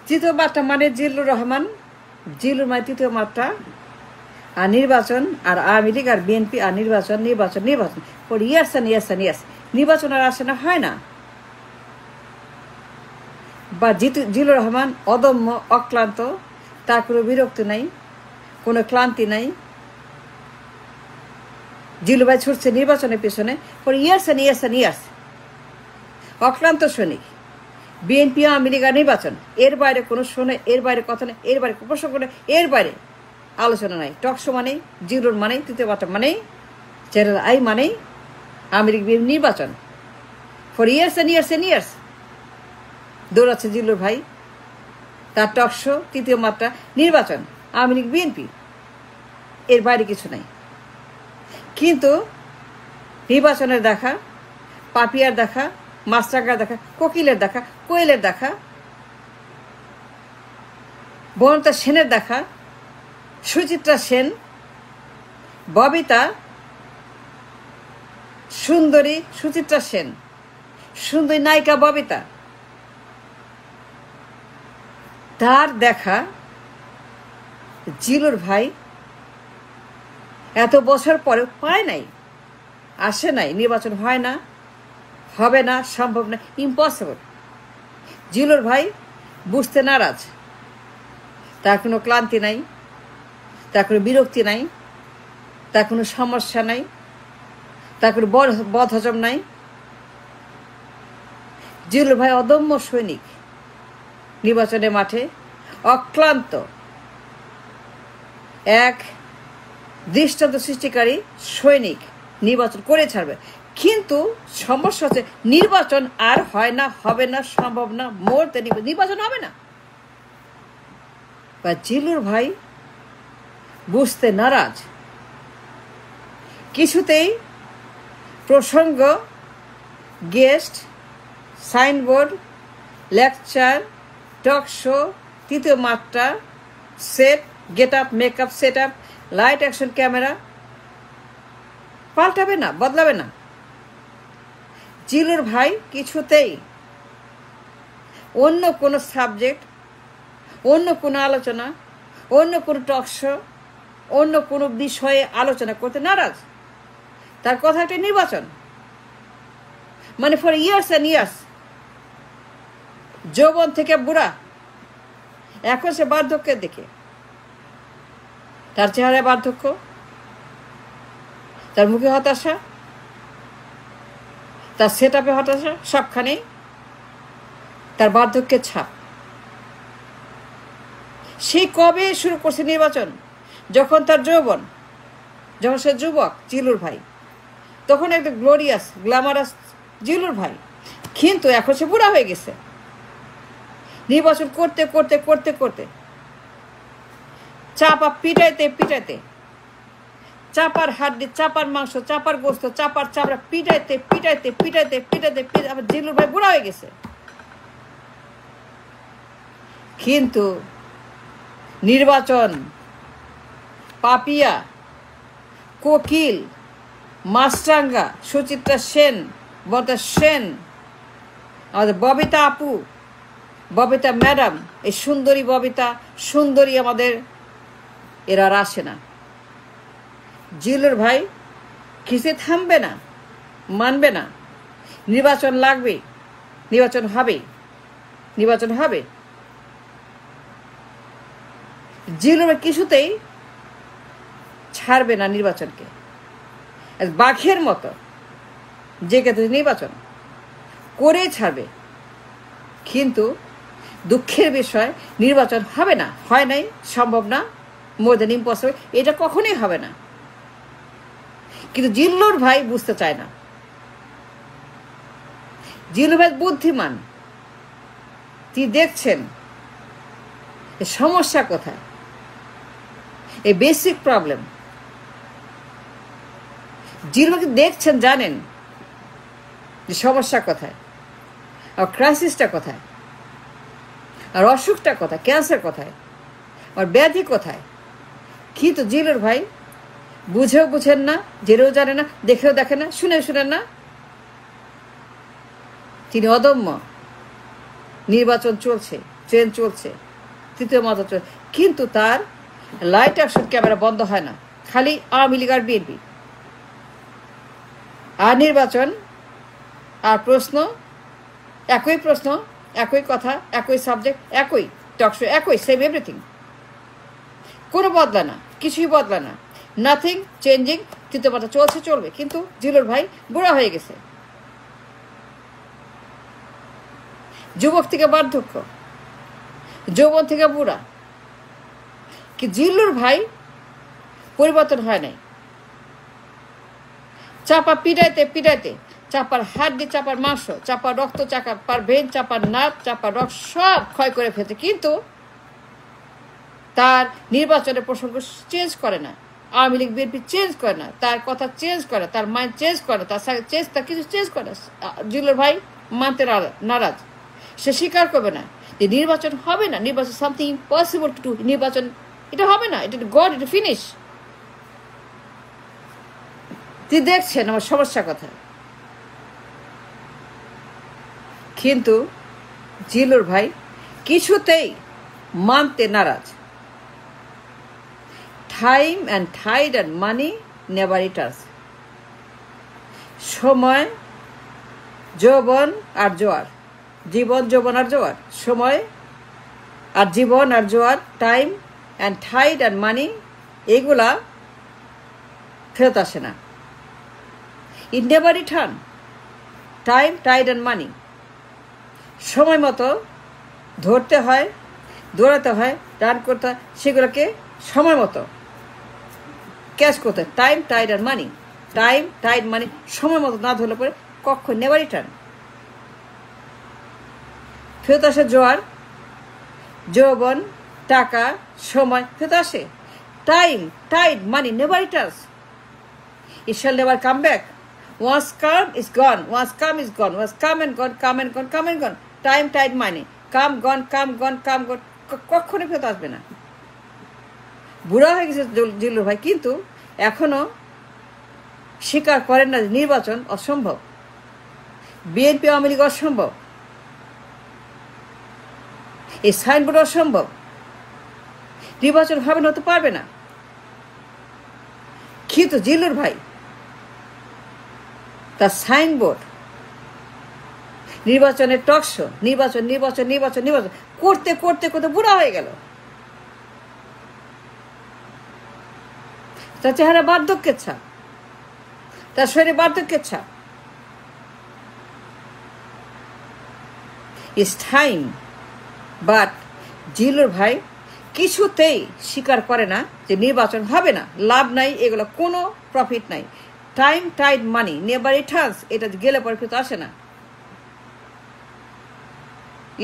তৃতীয় মাত্রা মানে জিল্লুর রহমান, জিল্লুর মানে তৃতীয় মাত্রা, আর নির্বাচন, আর আওয়ামী লীগ আর বিএনপি, আর নির্বাচন নির্বাচন নির্বাচন for years and years and years. নির্বাচন আর আসে না, হয় না। বা জিল্লুর রহমান অদম্য, অক্লান্ত, তার কোনো বিরক্তি নাই, কোনো ক্লান্তি নাই। জিল্লু ভাই ছুটছে নির্বাচনের পেছনে for years and years and years. অক্লান্ত সৈনিক। বিএনপি আওয়ামী লীগ আর নির্বাচন, এর বাইরে কোনো শোনে, এর বাইরে কথা নেই, এর বাইরে প্রসঙ্গ নেই, এর বাইরে আলোচনা নাই। টকশো মানেই জিল্লুর মানেই তৃতীয় মাত্রা মানেই চ্যানেল আই মানেই আওয়ামী লীগ বিএনপি নির্বাচন for years and years and years. দৌড়াচ্ছে জিল্লুর ভাই, তার টকশো তৃতীয় মাত্রা নির্বাচন আওয়ামী লীগ বিএনপি, এর বাইরে কিছু নাই। কিন্তু নির্বাচনের দেখা, পাপিয়ার দেখা, মাছরাঙ্গার দেখা, কোকিলের দেখা, কোয়েলের দেখা, বনতা সেনের দেখা, সুচিত্রা সেন, ববিতা, সুন্দরী সুচিত্রা সেন, সুন্দরী নায়িকা ববিতা, তার দেখা জিল্লুর ভাই এত বছর পরে পায় নাই, আসে নাই। নির্বাচন হয় না, হবে না, সম্ভব না, ইম্পসিবল। জিল্লুর ভাই বুঝতে নারাজ, তার কোনো ক্লান্তি নাই, তার কোনো বিরক্তি নাই, তার কোনো সমস্যা নাই, তার কোনো বদহজম নাই। জিল্লুর ভাই অদম্য সৈনিক, নির্বাচনের মাঠে অক্লান্ত, এক দৃষ্টান্ত সৃষ্টিকারী সৈনিক, নির্বাচন করে ছাড়বে। কিন্তু সমস্যা হচ্ছে নির্বাচন আর হয় না, হবে না, সম্ভব না, মুহূর্তে নির্বাচন হবে না। বা জিল্লুর ভাই বুঝতে নারাজ, কিছুতেই প্রসঙ্গ, guest, signboard, lecture, talk show, তৃতীয় মাত্রা, set, get up, makeup, set up, light, action, camera পাল্টাবে না, বদলাবে না। জিল্লুর ভাই কিছুতেই অন্য কোনো সাবজেক্ট, অন্য কোনো আলোচনা, অন্য কোনো টক শো, অন্য কোনো বিষয়ে আলোচনা করতে নারাজ। তার কথা একটা নির্বাচন মানে ফর ইয়ার্স অ্যান্ড ইয়ার্স। যৌবন থেকে বুড়া, এখন সে বার্ধক্যের দিকে। তার চেহারায় বার্ধক্য, তার মুখে হতাশা, তার সেট আপে হতাশা, সবখানেই তার বার্ধক্যের ছাপ। সেই কবে শুরু করছে নির্বাচন? যখন তার যৌবন, যখন সে যুবক জিল্লুর ভাই, তখন একটা গ্লোরিয়াস, গ্ল্যামারাস জিল্লুর ভাই। কিন্তু এখন সে বুড়া হয়ে গেছে। নির্বাচন করতে করতে করতে করতে চাপা পিটাইতে পিটাইতে, চাপার হাড্ডি, চাপার মাংস, চাপার গোস্ত, চাপার চাপড়া পিটাইতে পিটাইতে পিটাইতে পিটাইতে পিটাইতে জিল্লুর ভাই বুড়া হয়ে গেছে। কিন্তু নির্বাচন, পাপিয়া, কোকিল, মাছরাঙ্গা, সুচিত্রা সেন, ববিতা সেন, আমাদের ববিতা আপু, ববিতা ম্যাডাম, এই সুন্দরী ববিতা, সুন্দরী আমাদের, এরা আর আসে না। জিল্লুর ভাই খিসে থামবে না, মানবে না। নির্বাচন লাগবে, নির্বাচন হবে, নির্বাচন হবে। জিল্লুর ভাই কিছুতেই ছাড়বে না নির্বাচনকে। বাঘের মতো জেগে নির্বাচন করেই ছাড়বে। কিন্তু দুঃখের বিষয়, নির্বাচন হবে না, হয় নাই, সম্ভব না, মোর দেন ইম্পসিবল, এটা কখনোই হবে না। কিন্তু জিল্লুর ভাই বুঝতে চায় না। জিল্লুর ভাই বুদ্ধিমান, তিনি দেখছেন সমস্যা কোথায়, এই বেসিক প্রবলেম। জিল্লুর ভাই দেখছেন, জানেন যে সমস্যা কোথায়, আর ক্রাইসিসটা কোথায়, আর অসুখটা কোথায়, ক্যান্সার কোথায়, আর ব্যাধি কোথায়। কিন্তু জিল্লুর ভাই বুঝেও বুঝেন না, জেনেও জানে না, দেখেও দেখেন না, শুনেও শুনেন না। তিনি অদম্য, নির্বাচন চলছে, ট্রেন চলছে, তৃতীয় মাত্রা চলছে, কিন্তু তার লাইট অ্যাকশন ক্যামেরা বন্ধ হয় না, খালি আওয়ামী লীগ আর বিএনপি। আর নির্বাচন আর প্রশ্ন, একই প্রশ্ন, একই কথা, একই সাবজেক্ট, একই টকশো, একই সেম এভরিথিং, কোনো বদলা না, কিছুই বদলা না, নাথিং চেঞ্জিং, তৃতীয় মাত্রা চলছে, চলবে। কিন্তু জিলুর ভাই বুড়া হয়ে গেছে, যুবক থেকে বার্ধক্য, যৌবন থেকে বুড়া। কি জিল্লুর ভাই পরিবর্তন হয় নাই, চাপা পিটাইতে পিটাইতে, চাপার হাড্ডি, চাপার মাংস, চাপার রক্ত, চাপার ভেন, চাপার নাক, চাপার রক্ত সব ক্ষয় করে ফেলছে, কিন্তু তার নির্বাচনের প্রসঙ্গ চেঞ্জ করে না, আওয়ামী লীগ বিএনপি চেঞ্জ করে না, তার কথা চেঞ্জ করে, তার মাইন্ড চেঞ্জ করে, তার কিছু চেঞ্জ করে। জিল্লুর ভাই মানতে নারাজ, সে স্বীকার করবে না যে নির্বাচন হবে না, নির্বাচন সামথিং ইম্পসিবল টু ডু, নির্বাচন এটা হবে না, এটা গড, এটা ফিনিশ। তুই দেখছেন আমার সমস্যা কথা, কিন্তু জিলুর ভাই কিছুতেই মানতে নারাজ। Time and tide and money never returns. সময়, যৌবন আর জোয়ার, জীবন, যৌবন আর জোয়ার, সময় আর জীবন আর জোয়ার, time and tide and money, এগুলা ফেরত আসে না। It never return. Time, tide and money সময় মতো ধরতে হয়, দৌড়াতে হয়, রান করতে হয়, সেগুলোকে সময় মতো ক্যাচ করতে হয়। Time, tide and money, time, tide, money সময় মতো না ধরলে পরে কখন নেভার রিটার্ন। ফেরত আসে জোয়ার, যৌবন, টাকা, সময় ফেরত আসে। Time, tide, money never returns. It shall never come back. Once come is gone. Once come is gone. Once come and gone, come and gone, come and gone. Time, tide, money. Come, gone, come, gone, come, gone. কখনো ফেরত আসবে না। বুড়া হয়ে গেছে জিল্লুর ভাই, কিন্তু এখনো স্বীকার করেন না যে নির্বাচন অসম্ভব, বিএনপি আওয়ামী লীগ অসম্ভব, এই সাইনবোর্ড অসম্ভব, নির্বাচন হবে না, হতে পারবে না। কিন্তু জিল্লুর ভাই তার সাইনবোর্ড, নির্বাচনের টকশো, নির্বাচন নির্বাচন নির্বাচন নির্বাচন করতে করতে করতে বুড়া হয়ে গেল। তার চেহারা বার্ধক্যের ছাপ, তার শরীরে বার্ধক্যের ছাপ। ইটস টাইম, বাট জিল্লুর ভাই কিছুতেই স্বীকার করে না যে নির্বাচন হবে না, লাভ নাই, এগুলো কোনো প্রফিট নাই। Time, tide, money never returns, এটা গেলে পরে ফেরত আসে না।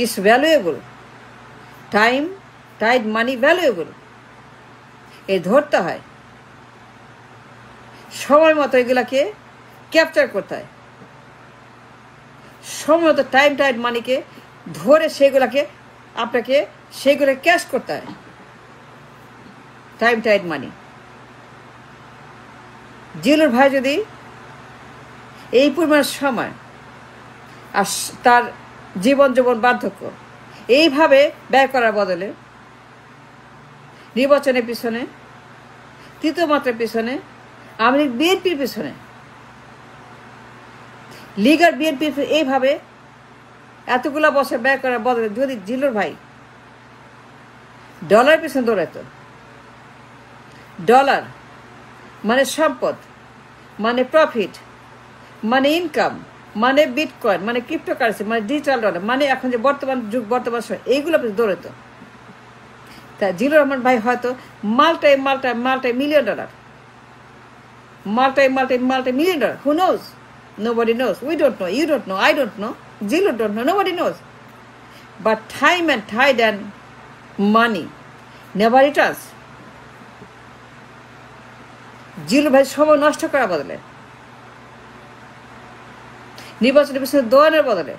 It's valuable, time, tide, money valuable, এই ধরতে হয়, সময় মতো এগুলাকে ক্যাপচার করতে হয়, সময় মতো টাইম, টাইড, মানিকে ধরে সেগুলাকে আপনাকে সেগুলো ক্যাশ করতে হয়। টাইম, টাইড, মানি। জিল্লুর ভাই যদি এই পরিমাণ সময় আর তার জীবন যৌবন বার্ধক্য এইভাবে ব্যয় করার বদলে নির্বাচনের পিছনে, তৃতীয় মাত্রার পিছনে, আওয়ামী লীগ বিএনপির পিছনে, লীগ আর বিএনপির এইভাবে এতগুলা বছর ব্যয় করার বদলে যদি জিল্লুর ভাই ডলার পিছনে দৌড়াতো, ডলার মানে সম্পদ, মানে প্রফিট, মানে ইনকাম, মানে বিটকয়েন, মানে ক্রিপ্টোকারেন্সি, মানে ডিজিটাল ডলার, মানে এখন যে বর্তমান যুগ, বর্তমান সময়, এইগুলো দৌড়াতো, তা জিল্লুর রহমান ভাই হয়তো multi multi multi million dollar, multi multi multi million dollar, who knows, nobody knows, we don't know, you don't know, I don't know, Zillu don't know, nobody knows. But time and tide and money never returns. Zillur ভাই সময় নষ্ট করার বদলে, নির্বাচনের পিছনে দোয়ানের বদলে,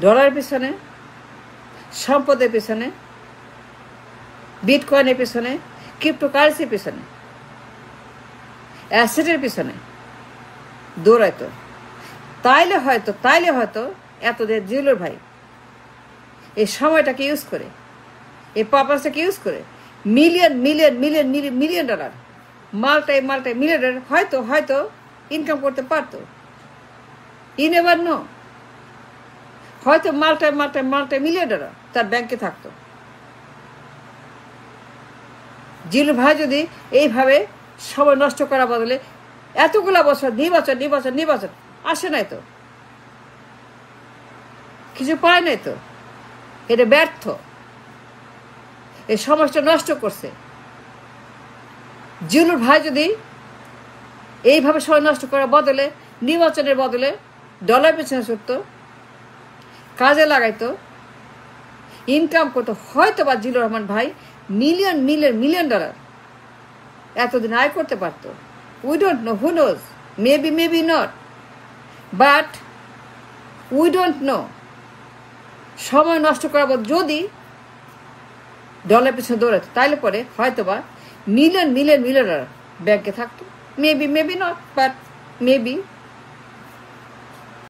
ডলারের পিছনে, সম্পদের পিছনে, বিটকয়েনের পিছনে, ক্রিপ্টোকারেন্সির পিছনে, অ্যাসেটের পিছনে দৌড়াইতো, তাইলে হয়তো এতদের জিল্লুর ভাই এই সময়টাকে ইউজ করে, এই পারপাসটাকে ইউজ করে million million million million dollar multi million dollar হয়তো ইনকাম করতে পারতো। ইউ নেভার নো, হয়তো মাল্টাই মিলিয়ন ডলার তার ব্যাংকে থাকতো। জিলু ভাই যদি এইভাবে সময় নষ্ট করার বদলে এতগুলা বছর নির্বাচন আসে নাই তো, কিছু পায় নাই তো, এটা ব্যর্থ, এই সমাজটা নষ্ট করছে। জিলুর ভাই যদি এইভাবে সময় নষ্ট করার বদলে নির্বাচনের বদলে ডলার পেছনে ছুটতো, কাজে লাগাইতো, ইনকাম করতো, হয়তো বা জিলুর রহমান ভাই মিলিয়ন ডলার এতদিন আয় করতে পারতো। We don't know, who knows, maybe not, but we don't know. সময় নষ্ট করার পর যদি ডলার পেছনে দৌড়াতো তাইলে পরে হয়তো বা মিলিয়ন ডলার ব্যাংকে থাকতো। Maybe not, but maybe.